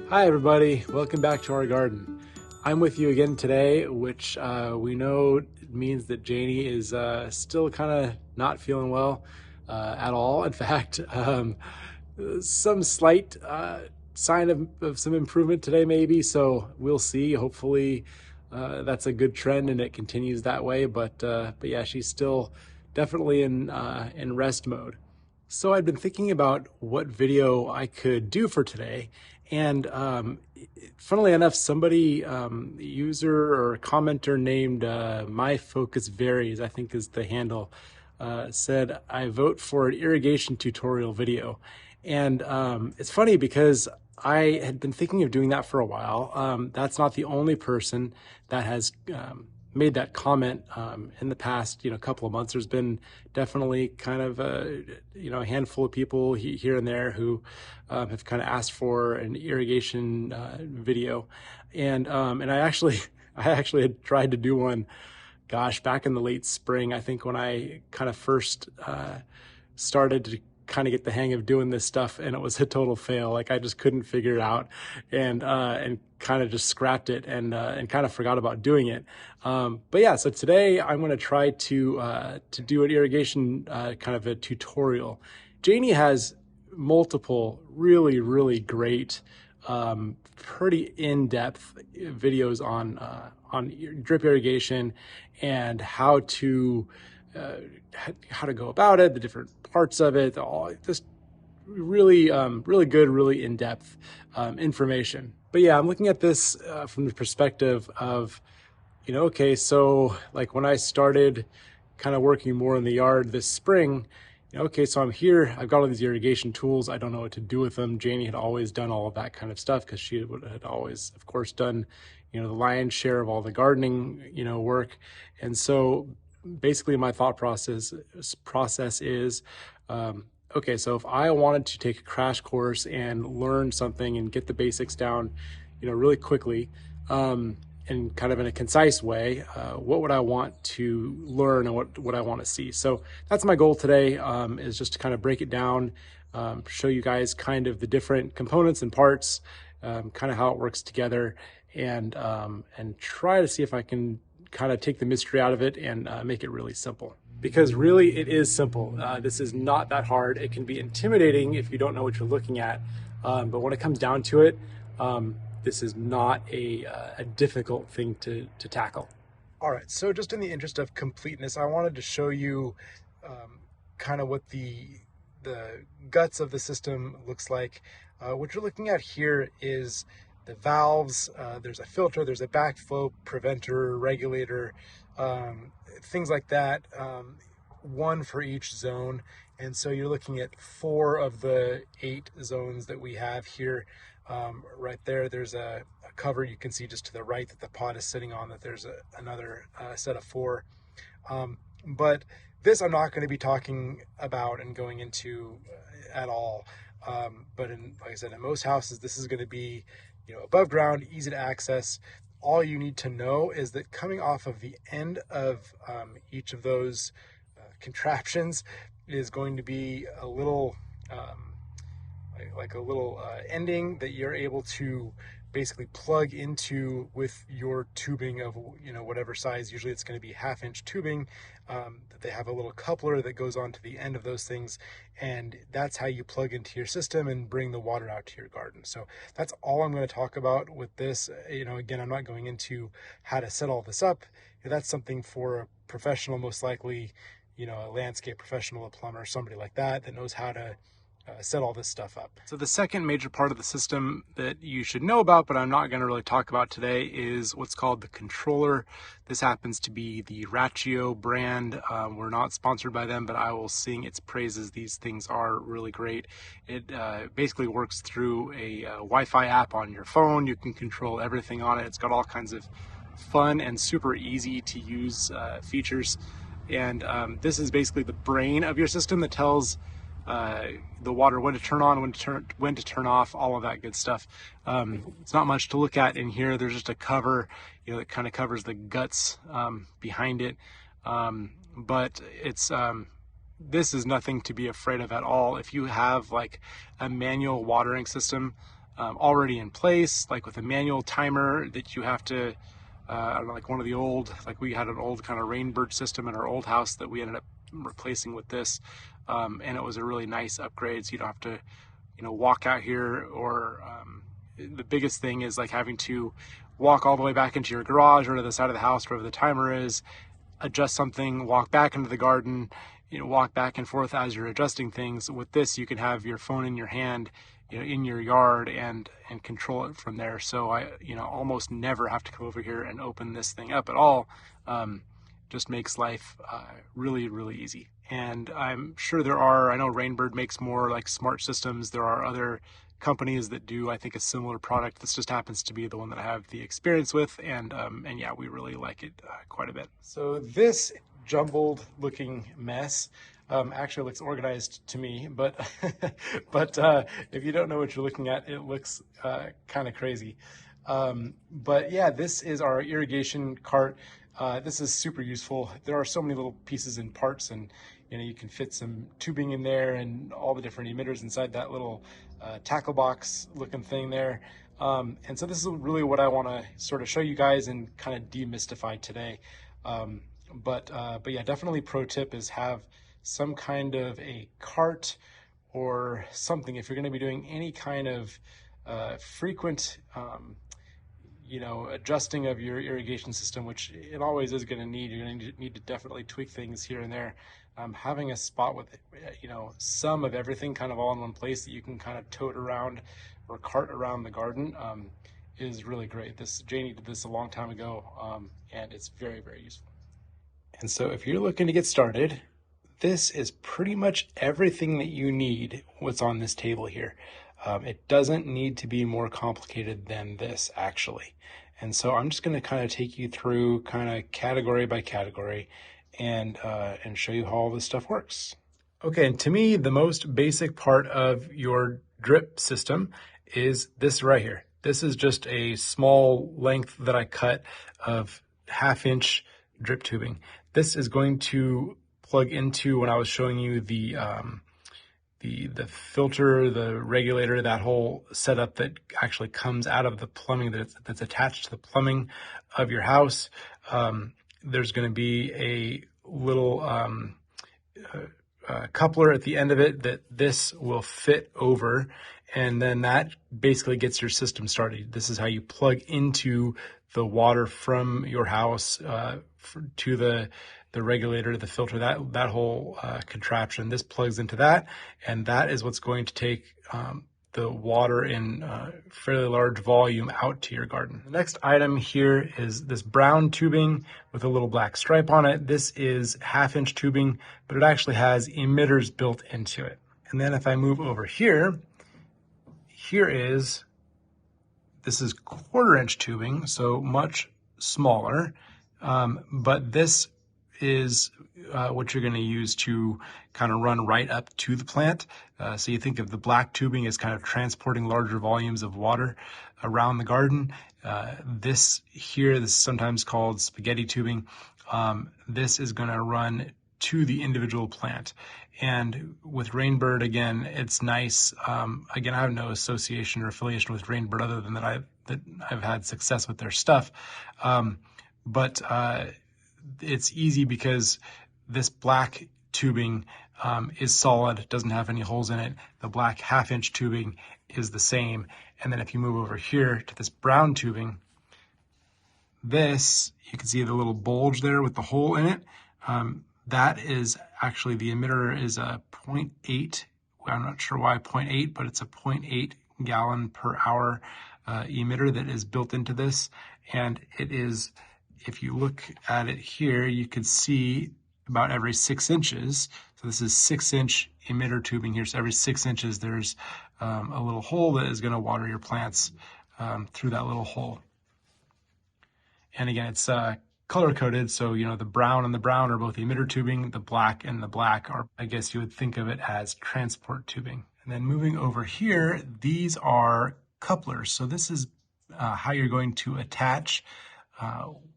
Hi everybody, welcome back to our garden. I'm with you again today, which we know means that Janie is still kind of not feeling well at all. In fact, some slight sign of some improvement today maybe, so we'll see. Hopefully that's a good trend and it continues that way, but yeah, she's still definitely in rest mode. So I'd been thinking about what video I could do for today, and funnily enough, somebody, user or commenter named My Focus Varies, I think is the handle, said, I vote for an irrigation tutorial video. And it's funny because I had been thinking of doing that for a while. That's not the only person that has made that comment in the past, couple of months. There's been definitely kind of a handful of people here and there who have kind of asked for an irrigation video, and I actually had tried to do one, gosh, back in the late spring, I think, when I kind of first started to kind of get the hang of doing this stuff, and it was a total fail. Like, I just couldn't figure it out, and kind of just scrapped it and kind of forgot about doing it. But yeah, so today I'm going to try to do an irrigation kind of a tutorial. Janie has multiple really great, pretty in-depth videos on drip irrigation and how to go about it, the different parts of it, all this really good, really in-depth information. But yeah, I'm looking at this from the perspective of, okay, so like when I started kind of working more in the yard this spring, okay, so I'm here, I've got all these irrigation tools, I don't know what to do with them. Janie had always done all of that kind of stuff because she had always, of course, done, the lion's share of all the gardening, work. And so basically my thought process is, okay, so if I wanted to take a crash course and learn something and get the basics down, really quickly, and kind of in a concise way, what would I want to learn and what I want to see? So that's my goal today, is just to kind of break it down, show you guys kind of the different components and parts, kind of how it works together, and try to see if I can kind of take the mystery out of it and make it really simple. Because really it is simple. This is not that hard. It can be intimidating if you don't know what you're looking at, but when it comes down to it, this is not a difficult thing to tackle. All right, so just in the interest of completeness, I wanted to show you kind of what the guts of the system looks like. What you're looking at here is the valves. There's a filter, there's a backflow preventer, regulator, things like that, one for each zone. And so you're looking at 4 of the 8 zones that we have here. Right there, there's a cover you can see just to the right that the pot is sitting on, that there's another set of 4. But this I'm not going to be talking about and going into at all. But like I said, in most houses, this is going to be above ground, easy to access. All you need to know is that coming off of the end of each of those contraptions is going to be a little like a little ending that you're able to basically plug into with your tubing of whatever size. Usually it's going to be 1/2-inch tubing, that they have a little coupler that goes on to the end of those things, and that's how you plug into your system and bring the water out to your garden. So that's all I'm going to talk about with this. Again, I'm not going into how to set all this up. That's something for a professional, most likely, a landscape professional, a plumber, somebody like that knows how to set all this stuff up. So the second major part of the system that you should know about, but I'm not going to really talk about today, is what's called the controller. This happens to be the Ratio brand. We're not sponsored by them, but I will sing its praises. These things are really great. It basically works through a Wi-Fi app on your phone. You can control everything on it. It's got all kinds of fun and super easy to use features. And this is basically the brain of your system that tells the water when to turn on, when to turn off, all of that good stuff. It's not much to look at in here. There's just a cover, that kind of covers the guts behind it. But it's this is nothing to be afraid of at all. If you have like a manual watering system, already in place, like with a manual timer that you have to, I don't know, like one of the old, like we had an old kind of Rainbird system in our old house that we ended up replacing with this, and it was a really nice upgrade, so you don't have to, walk out here, or the biggest thing is like having to walk all the way back into your garage or to the side of the house wherever the timer is, adjust something, walk back into the garden, walk back and forth as you're adjusting things. With this, you can have your phone in your hand, in your yard, and control it from there. So I, almost never have to come over here and open this thing up at all. Just makes life really, really easy. And I'm sure I know Rainbird makes more like smart systems. There are other companies that do, I think, a similar product. This just happens to be the one that I have the experience with, and yeah, we really like it quite a bit. So this jumbled looking mess actually looks organized to me, but but if you don't know what you're looking at, it looks kind of crazy. But yeah, this is our irrigation cart. This is super useful. There are so many little pieces and parts, and you can fit some tubing in there and all the different emitters inside that little tackle box looking thing there. And so this is really what I want to sort of show you guys and kind of demystify today. But yeah, definitely pro tip is have some kind of a cart or something if you're going to be doing any kind of frequent adjusting of your irrigation system, which it always is going to need. You're going to need to definitely tweak things here and there. Having a spot with, some of everything kind of all in one place that you can kind of tote around or cart around the garden is really great. Janey did this a long time ago, and it's very, very useful. And so if you're looking to get started, this is pretty much everything that you need what's on this table here. It doesn't need to be more complicated than this, actually. And so I'm just going to kind of take you through kind of category by category and show you how all this stuff works. Okay, and to me, the most basic part of your drip system is this right here. This is just a small length that I cut of 1/2-inch drip tubing. This is going to plug into, when I was showing you the filter, the regulator, that whole setup that actually comes out of the plumbing that's attached to the plumbing of your house. There's going to be a little coupler at the end of it that this will fit over, and then that basically gets your system started. This is how you plug into the water from your house to the regulator, the filter, that whole contraption. This plugs into that, and that is what's going to take the water in fairly large volume out to your garden. The next item here is this brown tubing with a little black stripe on it. This is 1/2-inch tubing, but it actually has emitters built into it. And then if I move over here, this is 1/4-inch tubing, so much smaller, but this is what you're going to use to kind of run right up to the plant. So you think of the black tubing as kind of transporting larger volumes of water around the garden. This is sometimes called spaghetti tubing. This is going to run to the individual plant. And with Rainbird, again, it's nice. Again, I have no association or affiliation with Rainbird other than that I've had success with their stuff. But it's easy because this black tubing is solid, doesn't have any holes in it. The black 1/2-inch tubing is the same. And then if you move over here to this brown tubing, you can see the little bulge there with the hole in it. That is actually, the emitter is a 0.8, I'm not sure why 0.8, but it's a 0.8 gallon per hour emitter that is built into this. And it is, if you look at it here, you can see about every 6 inches. So this is 6-inch emitter tubing here. So every 6 inches, there's a little hole that is going to water your plants through that little hole. And again, it's color coded. So, the brown and the brown are both emitter tubing. The black and the black are, I guess you would think of it as transport tubing. And then moving over here, these are couplers. So this is how you're going to attach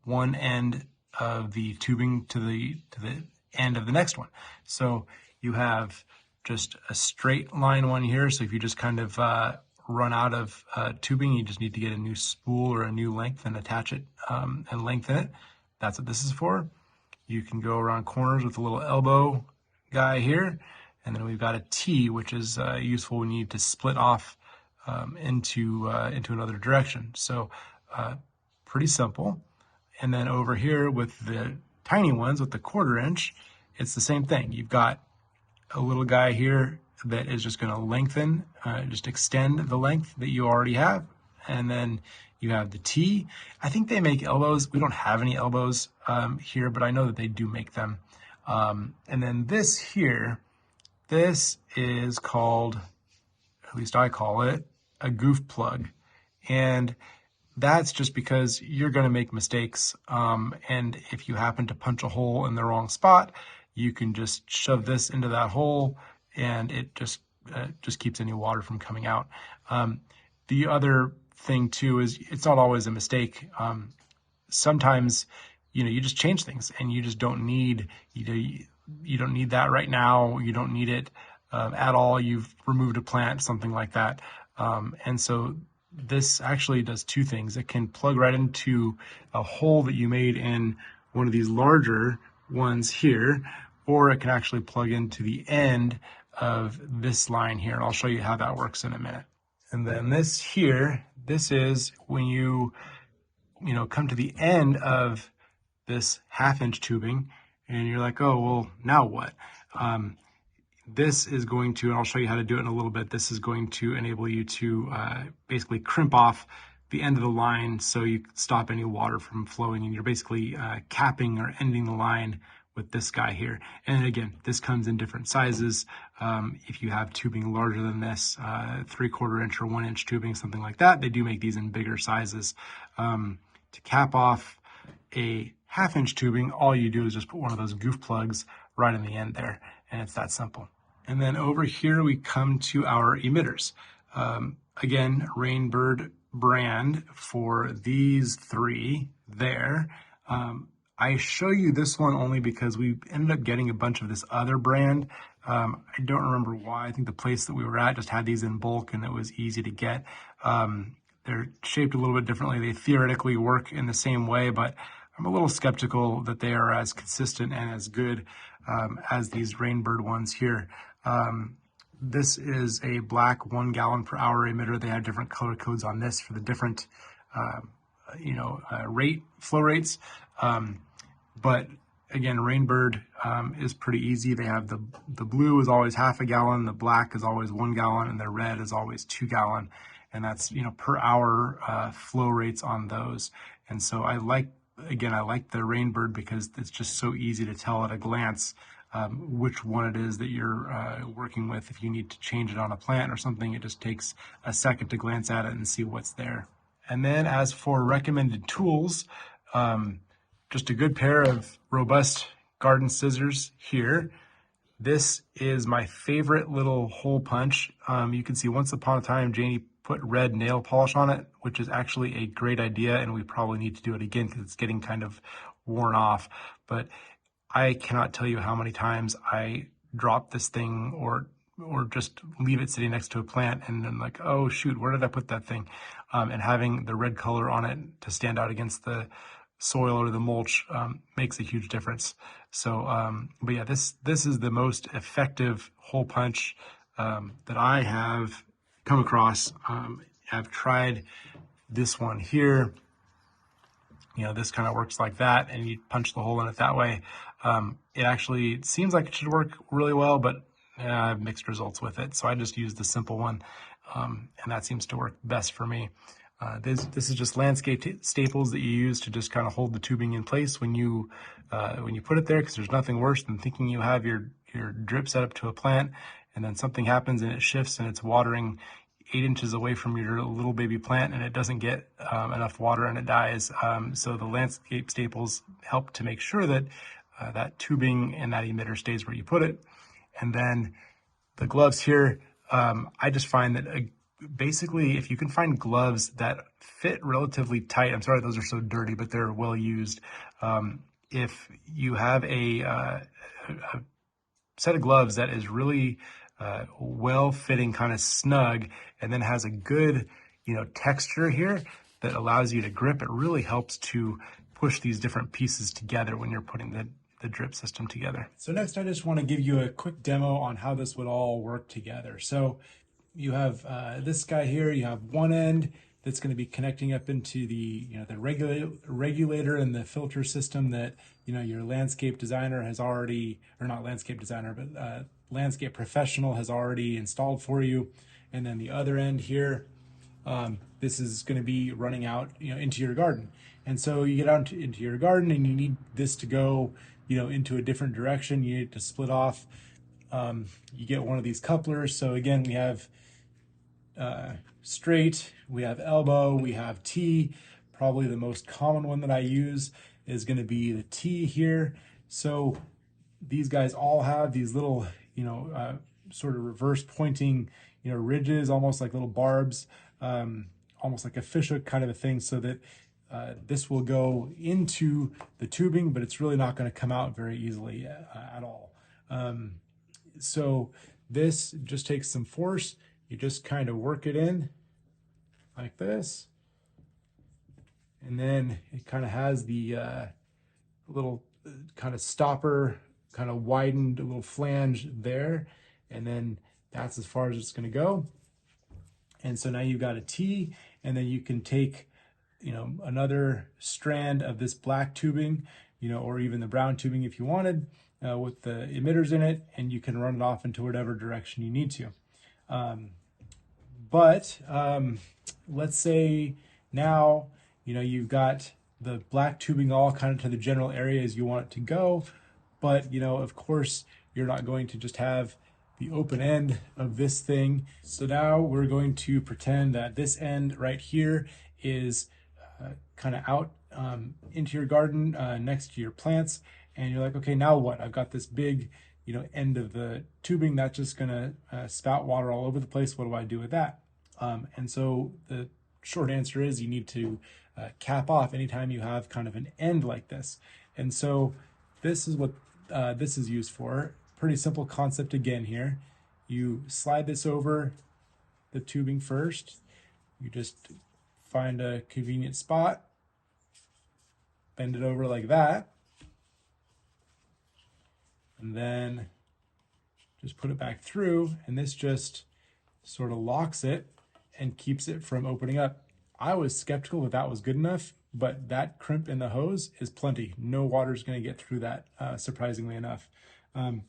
one end of the tubing to the end of the next one. So you have just a straight line one here. So if you just kind of run out of tubing, you just need to get a new spool or a new length and attach it and lengthen it. That's what this is for. You can go around corners with a little elbow guy here. And then we've got a T, which is useful when you need to split off into another direction. So pretty simple. And then over here with the tiny ones with the 1/4 inch, it's the same thing. You've got a little guy here that is just going to lengthen, just extend the length that you already have. And then you have the T. I think they make elbows. We don't have any elbows here, but I know that they do make them. And then this here, this is called, at least I call it, a goof plug. And that's just because you're going to make mistakes. And if you happen to punch a hole in the wrong spot, you can just shove this into that hole and it just keeps any water from coming out. The other thing too is it's not always a mistake. Sometimes, you just change things and you just don't need, you don't need that right now. You don't need it at all. You've removed a plant, something like that. And so this actually does two things. It can plug right into a hole that you made in one of these larger ones here, or it can actually plug into the end of this line here. And I'll show you how that works in a minute. And then this here, this is when you come to the end of this 1/2 inch tubing and you're like, oh, well, now what? This is going to, and I'll show you how to do it in a little bit, this is going to enable you to basically crimp off the end of the line so you stop any water from flowing, and you're basically capping or ending the line with this guy here. And again, this comes in different sizes. If you have tubing larger than this, 3/4 inch or 1 inch tubing, something like that, they do make these in bigger sizes. To cap off a 1/2 inch tubing, all you do is just put one of those goof plugs right in the end there, and it's that simple. And then over here we come to our emitters. Again, Rainbird brand for these 3 there. I show you this one only because we ended up getting a bunch of this other brand. I don't remember why. I think the place that we were at just had these in bulk and it was easy to get. They're shaped a little bit differently. They theoretically work in the same way, but I'm a little skeptical that they are as consistent and as good as these Rainbird ones here. This is a black 1 gallon per hour emitter. They have different color codes on this for the different, flow rates. But again, Rainbird is pretty easy. They have the blue is always 1/2 gallon, the black is always 1 gallon, and the red is always 2 gallon. And that's, per hour flow rates on those. And so I like the Rainbird because it's just so easy to tell at a glance which one it is that you're working with. If you need to change it on a plant or something, it just takes a second to glance at it and see what's there. And then as for recommended tools, just a good pair of robust garden scissors here. This is my favorite little hole punch. You can see once upon a time, Janie put red nail polish on it, which is actually a great idea, and we probably need to do it again because it's getting kind of worn off. But I cannot tell you how many times I drop this thing or just leave it sitting next to a plant and I'm like, oh shoot, where did I put that thing? And having the red color on it to stand out against the soil or the mulch makes a huge difference. So, but yeah, this is the most effective hole punch that I have come across. I've tried this one here. This kind of works like that, and you punch the hole in it that way. It actually seems like it should work really well, but I have mixed results with it. So I just use the simple one, and that seems to work best for me. This is just landscape staples that you use to just kind of hold the tubing in place when you put it there, because there's nothing worse than thinking you have your drip set up to a plant, and then something happens and it shifts and it's watering 8 inches away from your little baby plant and it doesn't get enough water and it dies. So the landscape staples help to make sure that that tubing and that emitter stays where you put it. And then the gloves here, I just find that basically if you can find gloves that fit relatively tight, I'm sorry those are so dirty, but they're well used. If you have a set of gloves that is really well-fitting, kind of snug, and then has a good, texture here that allows you to grip. It really helps to push these different pieces together when you're putting the drip system together. So next I just want to give you a quick demo on how this would all work together. So you have this guy here, you have one end that's going to be connecting up into the the regulator and the filter system that your landscape designer has already, or not landscape designer, but landscape professional has already installed for you. And then the other end here, this is going to be running out into your garden. And so you get out into your garden and you need this to go into a different direction. You need to split off. You get one of these couplers. So again, we have straight, we have elbow, we have T. Probably the most common one that I use is going to be the T here. So these guys all have these little sort of reverse pointing ridges, almost like little barbs, almost like a fishhook kind of a thing, so that this will go into the tubing, but it's really not going to come out very easily at all. So this just takes some force. You just kind of work it in like this, and then it kind of has the little kind of stopper, kind of widened little flange there, and then that's as far as it's going to go. And so now you've got a T, and then you can take another strand of this black tubing, or even the brown tubing if you wanted, with the emitters in it, and you can run it off into whatever direction you need to. But let's say now you've got the black tubing all kind of to the general areas you want it to go, but of course you're not going to just have the open end of this thing. So now we're going to pretend that this end right here is kind of out into your garden next to your plants, and you're like, okay, now what? I've got this big end of the tubing that's just gonna spout water all over the place. What do I do with that? And so the short answer is you need to cap off anytime you have kind of an end like this. And so this is what this is used for. Pretty simple concept again here. You slide this over the tubing first. You just find a convenient spot, bend it over like that, and then just put it back through, and this just sort of locks it and keeps it from opening up. I was skeptical that that was good enough, but that crimp in the hose is plenty. No water is going to get through that, surprisingly enough. And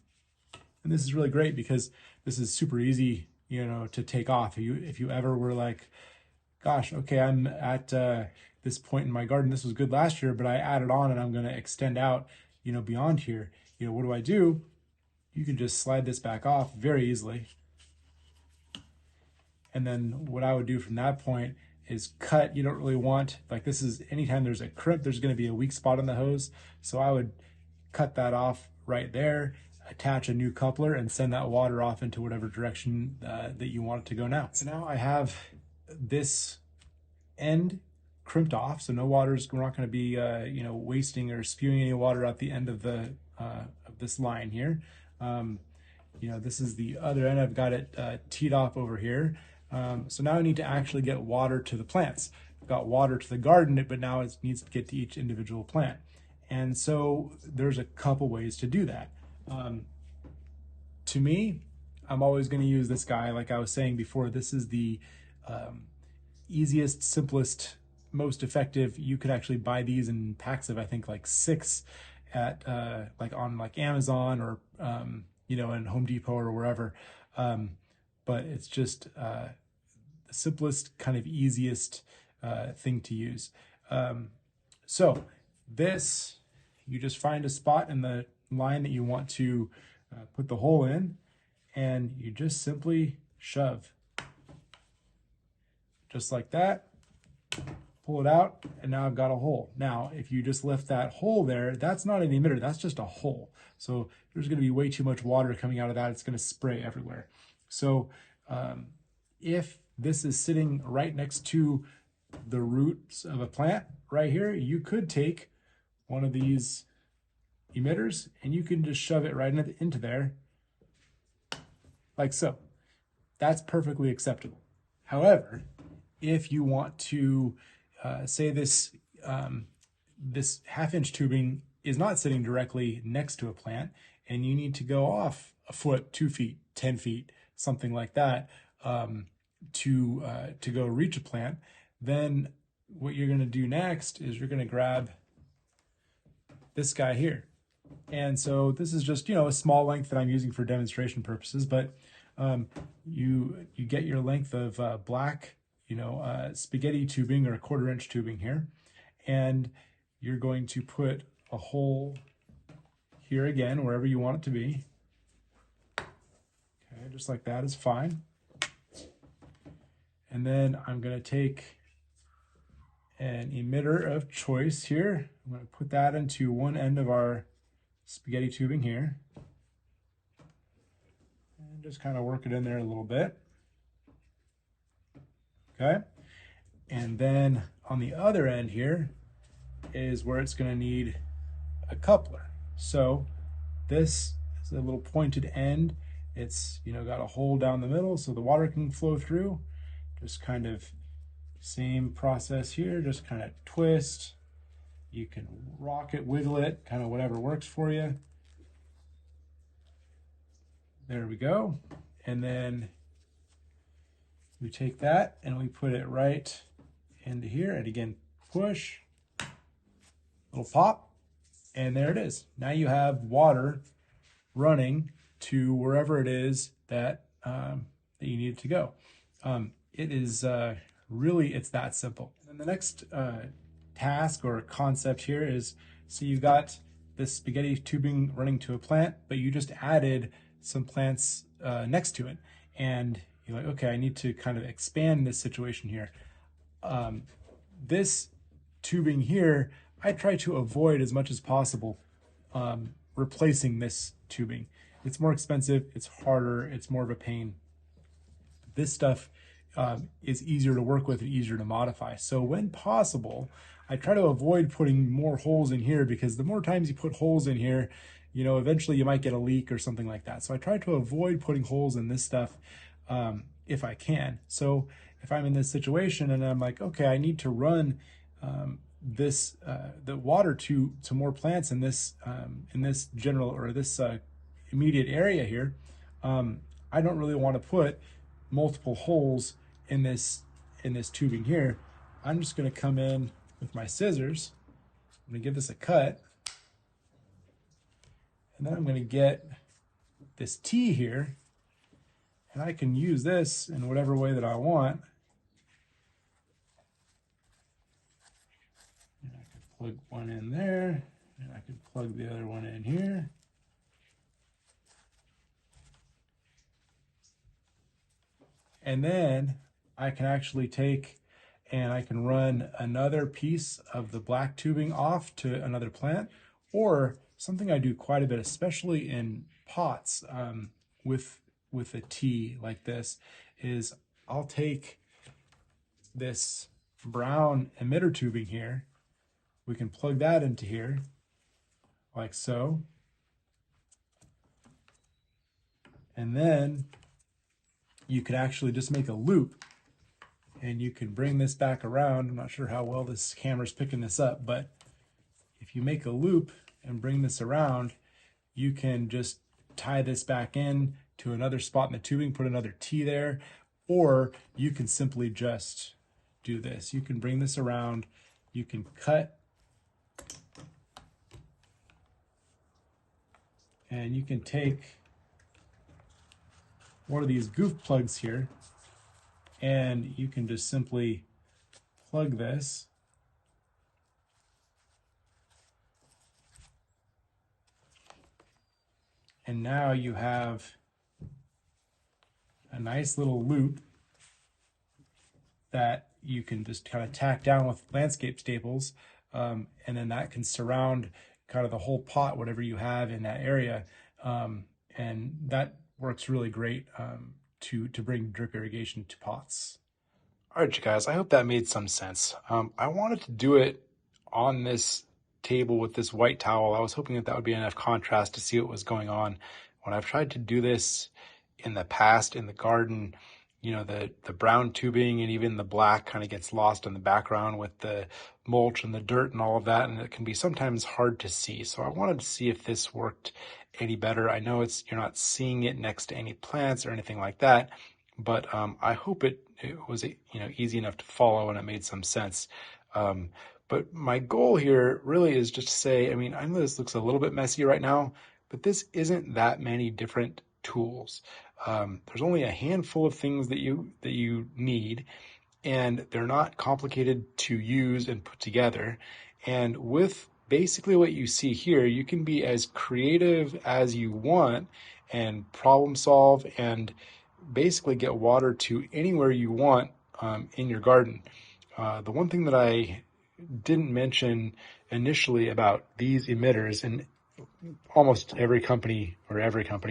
this is really great because this is super easy, to take off. If you ever were like, gosh, okay, I'm at this point in my garden. This was good last year, but I added on and I'm going to extend out, beyond here. What do I do? You can just slide this back off very easily. And then what I would do from that point is cut. You don't really want, like, this is anytime there's a crimp, there's going to be a weak spot on the hose. So I would cut that off right there, attach a new coupler, and send that water off into whatever direction that you want it to go now. So now I have this end crimped off, so no water's, we're not going to be wasting or spewing any water out the end of the of this line here. This is the other end. I've got it teed off over here. So now I need to actually get water to the plants. I've got water to the garden, but now it needs to get to each individual plant. And so there's a couple ways to do that. To me, I'm always going to use this guy. Like I was saying before, this is the easiest, simplest, most effective. You could actually buy these in packs of, I think, like 6 at on Amazon or in Home Depot or wherever. But it's just the simplest, kind of easiest thing to use. So this, you just find a spot in the line that you want to put the hole in, and you just simply shove. Just like that, pull it out, and now I've got a hole. Now, if you just lift that hole there, that's not an emitter, that's just a hole. So there's gonna be way too much water coming out of that, it's gonna spray everywhere. So if this is sitting right next to the roots of a plant right here, you could take one of these emitters and you can just shove it right into there, like so. That's perfectly acceptable. However, if you want to say this this half-inch tubing is not sitting directly next to a plant, and you need to go off a foot, 2 feet, 10 feet, something like that, to go reach a plant, then what you're going to do next is you're going to grab this guy here. And so this is just, a small length that I'm using for demonstration purposes, but you get your length of black, spaghetti tubing or 1/4 inch tubing here, and you're going to put a hole here again, wherever you want it to be. Okay, just like that is fine. And then I'm going to take an emitter of choice here. I'm going to put that into one end of our spaghetti tubing here. And just kind of work it in there a little bit. Okay. And then on the other end here is where it's going to need a coupler. So this is a little pointed end. It's, got a hole down the middle so the water can flow through. Just kind of same process here, just kind of twist. You can rock it, wiggle it, kind of whatever works for you. There we go. And then we take that and we put it right into here, and again, push, little pop, and there it is. Now you have water running to wherever it is that that you need it to go. It is really, it's that simple. And the next task or concept here is, so you've got this spaghetti tubing running to a plant, but you just added some plants next to it, and you're like, okay, I need to kind of expand this situation here. This tubing here, I try to avoid as much as possible replacing this tubing. It's more expensive, it's harder, it's more of a pain. This stuff is easier to work with and easier to modify. So when possible, I try to avoid putting more holes in here, because the more times you put holes in here, eventually you might get a leak or something like that. So I try to avoid putting holes in this stuff if I can. So if I'm in this situation and I'm like, okay, I need to run the water to more plants in this general or this immediate area here, I don't really want to put multiple holes in this tubing here. I'm just going to come in with my scissors. I'm going to give this a cut, and then I'm going to get this T here, and I can use this in whatever way that I want. And I can plug one in there, and I can plug the other one in here. And then I can actually take and I can run another piece of the black tubing off to another plant, or something I do quite a bit, especially in pots with a T like this, is I'll take this brown emitter tubing here. We can plug that into here like so. And then you could actually just make a loop, and you can bring this back around. I'm not sure how well this camera's picking this up, but if you make a loop and bring this around, you can just tie this back in to another spot in the tubing, put another T there, or you can simply just do this. You can bring this around, you can cut, and you can take one of these goof plugs here, and you can just simply plug this. And now you have a nice little loop that you can just kind of tack down with landscape staples, and then that can surround kind of the whole pot, whatever you have in that area, and that works really great to bring drip irrigation to pots. All right, you guys, I hope that made some sense. I wanted to do it on this table with this white towel. I was hoping that would be enough contrast to see what was going on. When I've tried to do this in the past in the garden, you know, the brown tubing and even the black kind of gets lost in the background with the mulch and the dirt and all of that, and it can be sometimes hard to see. So I wanted to see if this worked any better. I know you're not seeing it next to any plants or anything like that, but I hope it was, you know, easy enough to follow and it made some sense. But my goal here really is just to say, I mean, I know this looks a little bit messy right now, but this isn't that many different tools. There's only a handful of things that you need, and they're not complicated to use and put together. And with basically what you see here, you can be as creative as you want and problem solve and basically get water to anywhere you want in your garden. The one thing that I didn't mention initially about these emitters, and almost every company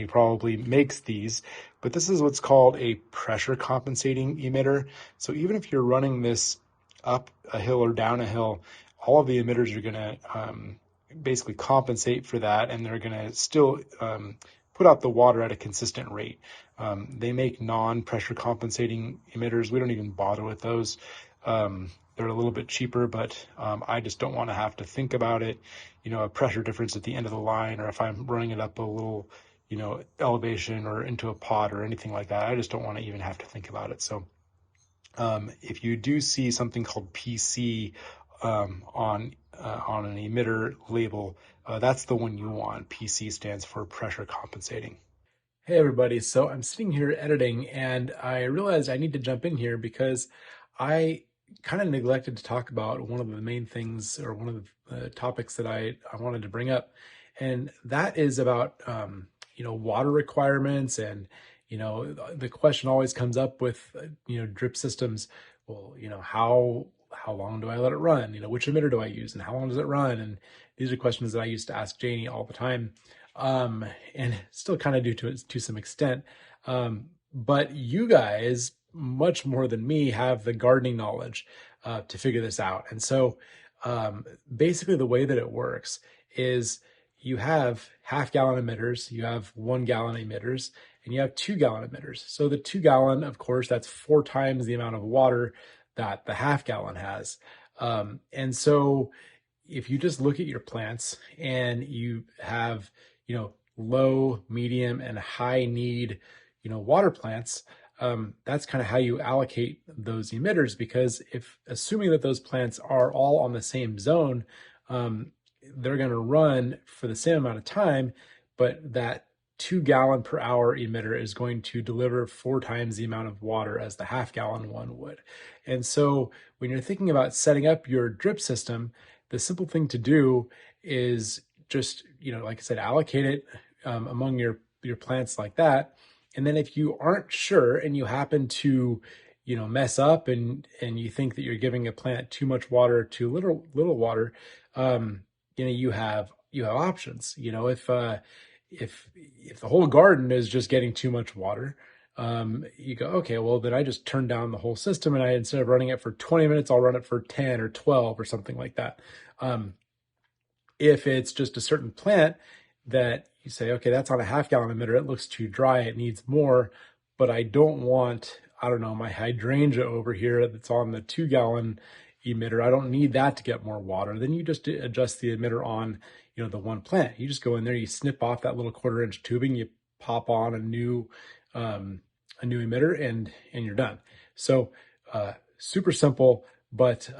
probably makes these, but this is what's called a pressure compensating emitter. So even if you're running this up a hill or down a hill, all of the emitters are going to basically compensate for that, and they're going to still put out the water at a consistent rate. They make non-pressure compensating emitters. We don't even bother with those. They're a little bit cheaper, but I just don't want to have to think about it, you know, a pressure difference at the end of the line, or if I'm running it up a little, you know, elevation or into a pot or anything like that. I just don't want to even have to think about it. So if you do see something called PC on an emitter label, that's the one you want. PC stands for pressure compensating. Hey everybody, so I'm sitting here editing and I realized I need to jump in here because I kind of neglected to talk about one of the main things, or one of the topics that I wanted to bring up, and that is about you know, water requirements. And you know, the question always comes up with you know, drip systems. Well, you know, how long do I let it run? You know, which emitter do I use and how long does it run? And these are questions that I used to ask Janie all the time, and still kind of do to some extent. But you guys, much more than me, have the gardening knowledge to figure this out. And so basically the way that it works is you have half-gallon emitters, you have 1 gallon emitters, and you have 2 gallon emitters. So the 2 gallon, of course, that's 4 times the amount of water that the half gallon has. And so if you just look at your plants and you have, you know, low, medium, and high need, you know, water plants, that's kind of how you allocate those emitters. Because if, assuming that those plants are all on the same zone, they're going to run for the same amount of time, but that 2 gallon per hour emitter is going to deliver 4 times the amount of water as the half gallon one would. And so when you're thinking about setting up your drip system, the simple thing to do is just, you know, like I said, allocate it among your plants like that. And then if you aren't sure and you happen to, you know, mess up and you think that you're giving a plant too much water, too little water, you know, you have options. You know, if the whole garden is just getting too much water, you go, okay, well then I just turn down the whole system, and instead of running it for 20 minutes, I'll run it for 10 or 12 or something like that. If it's just a certain plant that you say, okay, that's on a half gallon emitter, it looks too dry, it needs more, but I don't want, I don't know, my hydrangea over here that's on the 2 gallon emitter, I don't need that to get more water. Then you just adjust the emitter on, you know, the one plant. You just go in there, you snip off that little 1/4 inch tubing, you pop on a new emitter, and you're done. So super simple, but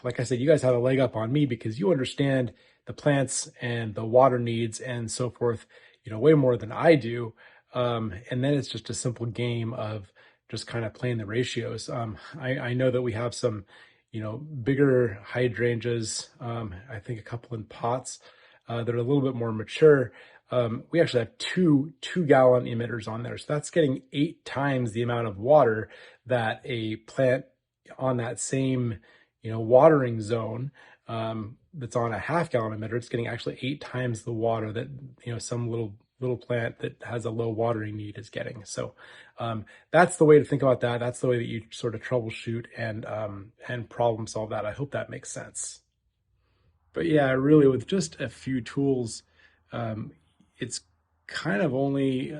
like I said, you guys have a leg up on me because you understand the plants and the water needs and so forth, you know, way more than I do. And then it's just a simple game of just kind of playing the ratios. I know that we have some, you know, bigger hydrangeas, I think a couple in pots that are a little bit more mature. We actually have two 2 gallon emitters on there. So that's getting 8 times the amount of water that a plant on that same, you know, watering zone that's on a half gallon emitter, it's getting actually 8 times the water that, you know, some little plant that has a low watering need is getting. So that's the way to think about that. That's the way that you sort of troubleshoot and problem solve that. I hope that makes sense. But yeah, really, with just a few tools, it's kind of only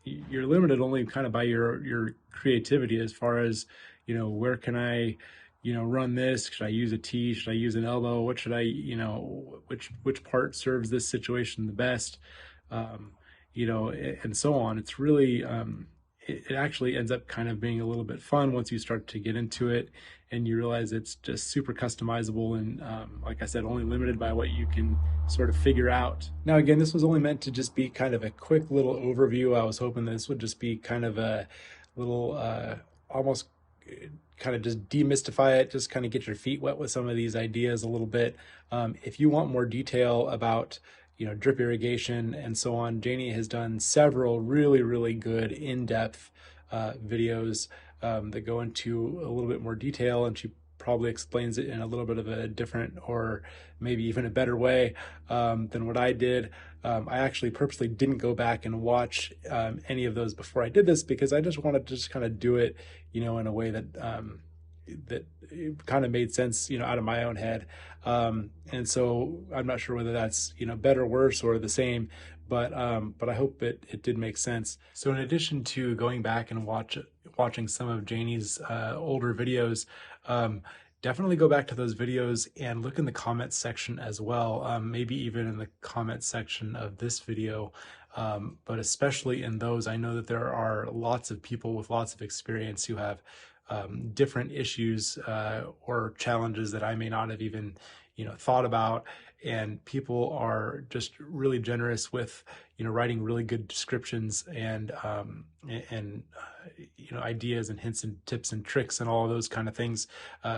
you're limited only kind of by your creativity as far as, where can I, run this? Should I use a T? Should I use an elbow? What should I, which part serves this situation the best? Um, and so on. It's really it actually ends up kind of being a little bit fun once you start to get into it and you realize it's just super customizable and like I said, only limited by what you can sort of figure out. Now again, this was only meant to just be kind of a quick little overview. I was hoping this would just be kind of a little almost kind of just demystify it, just kind of get your feet wet with some of these ideas a little bit. If you want more detail about drip irrigation and so on, Janey has done several really good in-depth videos that go into a little bit more detail, and she probably explains it in a little bit of a different or maybe even a better way than what I did. I actually purposely didn't go back and watch any of those before I did this because I just wanted to just kind of do it, in a way that that kind of made sense, out of my own head. And so I'm not sure whether that's, better, worse, or the same, but I hope it did make sense. So in addition to going back and watching some of Janey's older videos, definitely go back to those videos and look in the comments section as well, maybe even in the comments section of this video. But especially in those, I know that there are lots of people with lots of experience who have different issues or challenges that I may not have even thought about, and people are just really generous with writing really good descriptions and ideas and hints and tips and tricks and all of those kind of things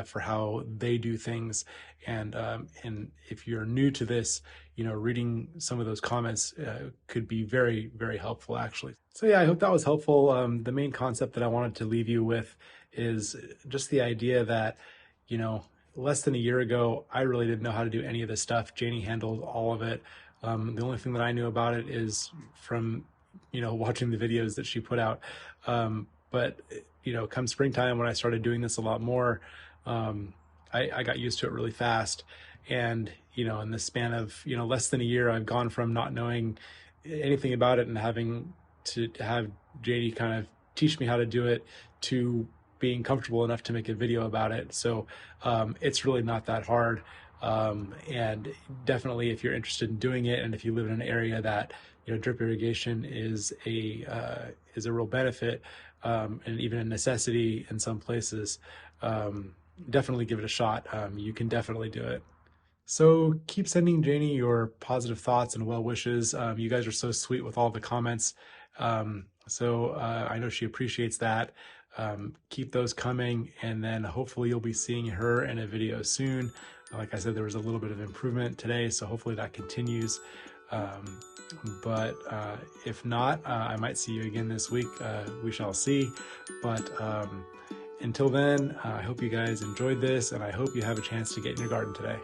for how they do things. And if you're new to this, reading some of those comments could be very helpful actually. So yeah, I hope that was helpful. The main concept that I wanted to leave you with is just the idea that, less than a year ago, I really didn't know how to do any of this stuff. Janey handled all of it. The only thing that I knew about it is from, watching the videos that she put out. But come springtime, when I started doing this a lot more, I got used to it really fast. And, in the span of, less than a year, I've gone from not knowing anything about it and having to have Janey kind of teach me how to do it to being comfortable enough to make a video about it. So it's really not that hard. And definitely if you're interested in doing it, and if you live in an area that drip irrigation is a real benefit and even a necessity in some places, definitely give it a shot. You can definitely do it. So keep sending Janey your positive thoughts and well wishes. You guys are so sweet with all the comments. So I know she appreciates that. Keep those coming, and then hopefully you'll be seeing her in a video soon. Like I said, there was a little bit of improvement today, so hopefully that continues. But if not, I might see you again this week. We shall see. But until then, I hope you guys enjoyed this, and I hope you have a chance to get in your garden today.